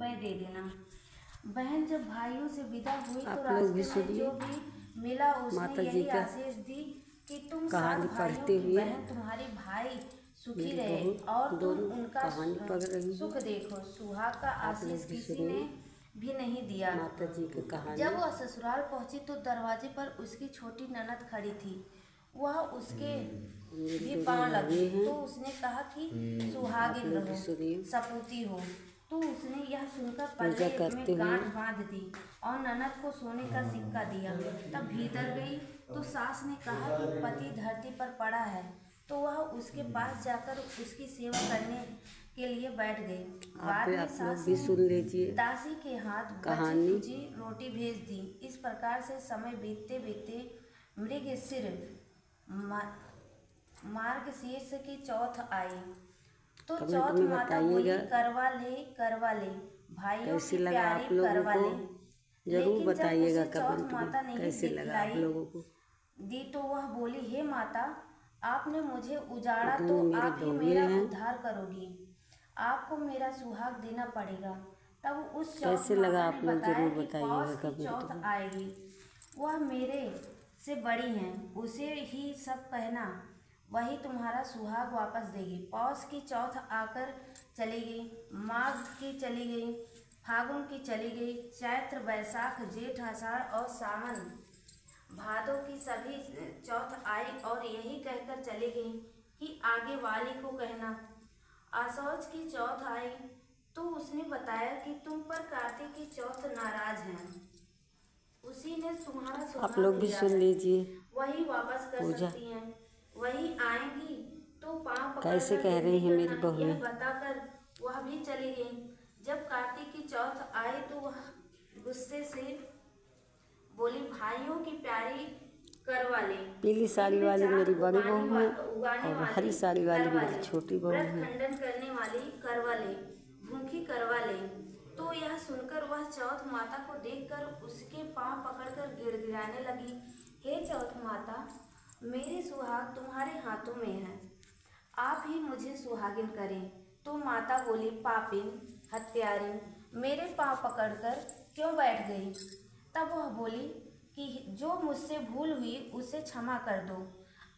रुपए दे देना। बहन जब भाइयों से विदा हुई तो आप लोग भी रास्ते में जो सुनिए भी मिला उसने माता जी यही का आशीष दी कि तुम कहानी 7 भाइयों पढ़ते की हुए बहन तुम्हारे भाई सुखी मेरी रहे बहू और तुम दोनों उनका कहानी पढ़ रही सुख हैं। देखो। सुहाग का आप लोग आशीष भी किसी सुनिए ने भी नहीं दिया। माता जी की कहानी। जब वह ससुराल पहुंची तो दरवाजे पर उसकी छोटी ननद खड़ी थी। वह उसके भी पाँव लगी तो उसने कहा कि सुहागिन रहो, सपूती हो। तो उसने यह सुनकर पल्ले में गांठ बांध दी और ननद को सोने का सिक्का दिया। तब भीतर गई तो सास ने कहा कि पति धरती पर पड़ा है, तो वह उसके पास जाकर उसकी सेवा करने के लिए बैठ गई। बाद में सास भी सुन लीजिए दासी के हाथ कहानी। बची रोटी भेज दी। इस प्रकार से समय बीतते बीतते मृगशिर मार्गशीर्ष की चौथ आई। तो चौथ माता बोली करवा ले भाइयों की प्यारी करवा ले। जरूर बताइएगा कमेंट में कैसे लगा आप लोगों को। दी तो वह बोली, हे माता, आपने मुझे उजाड़ा तो आप ही मेरा उद्धार करोगी। आपको मेरा सुहाग देना पड़ेगा। तब उस कैसे लगा आप लोग बताया जरूर कि पौष की बताइएगा चौथ आएगी, वह मेरे से बड़ी हैं, उसे ही सब कहना, वही तुम्हारा सुहाग वापस देगी। पौष की चौथ आकर चली गई, माघ की चली गई, फागुन की चली गई, चैत्र बैसाख जेठ आषाढ़ और सावन भादों की सभी चौथ आई और यही कहकर चली गई कि आगे वाली को कहना। आसौज की चौथ आई तो उसने बताया कि तुम पर कार्तिक की चौथ नाराज हैं, उसी ने तुम्हारा सुहाग आप लोग भी सुन लीजिए। वही वापस कर सकती हैं, वही आएंगी तो पाँव कैसे कह रही है मेरी बहू बताकर वह भी चली गई। जब कार्तिक की चौथ आई तो वह गुस्से से बोली, भाइयों की प्यारी करवा ले। पीली साड़ी वाली मेरी बड़ी बहू है और हरी साड़ी वाली मेरी छोटी बहू है। खंडन करने वाली करवा ले, भूखी करवा ले। तो यह सुनकर वह चौथ माता को देखकर उसके पांव पकड़कर गिड़गिड़ाने लगी, हे चौथ माता, मेरे सुहाग तुम्हारे हाथों में है, आप ही मुझे सुहागिन करें। तो माता बोली, पापिन, हत्यारिन, मेरे पांव पकड़कर क्यों बैठ गई? तब वह बोली कि जो मुझसे भूल हुई उसे क्षमा कर दो,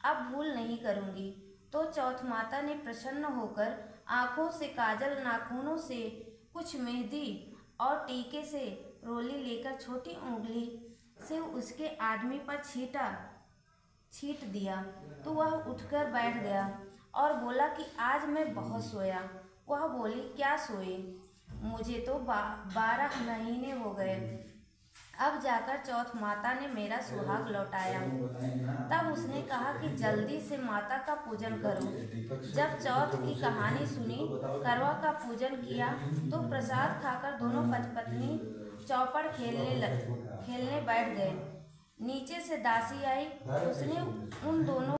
अब भूल नहीं करूँगी। तो चौथ माता ने प्रसन्न होकर आँखों से काजल, नाखूनों से कुछ मेहंदी और टीके से रोली लेकर छोटी उंगली से उसके आदमी पर छींट दिया। तो वह उठकर बैठ गया और बोला कि आज मैं बहुत सोया। वह बोली, क्या सोए? मुझे तो 12 महीने हो गए, अब जाकर चौथ माता ने मेरा सुहाग लौटाया। तब उसने कहा कि जल्दी से माता का पूजन करो। जब चौथ की कहानी सुनी, करवा का पूजन किया तो प्रसाद खाकर दोनों पति-पत्नी चौपड़ खेलने बैठ गए। नीचे से दासी आई, उसने उन दोनों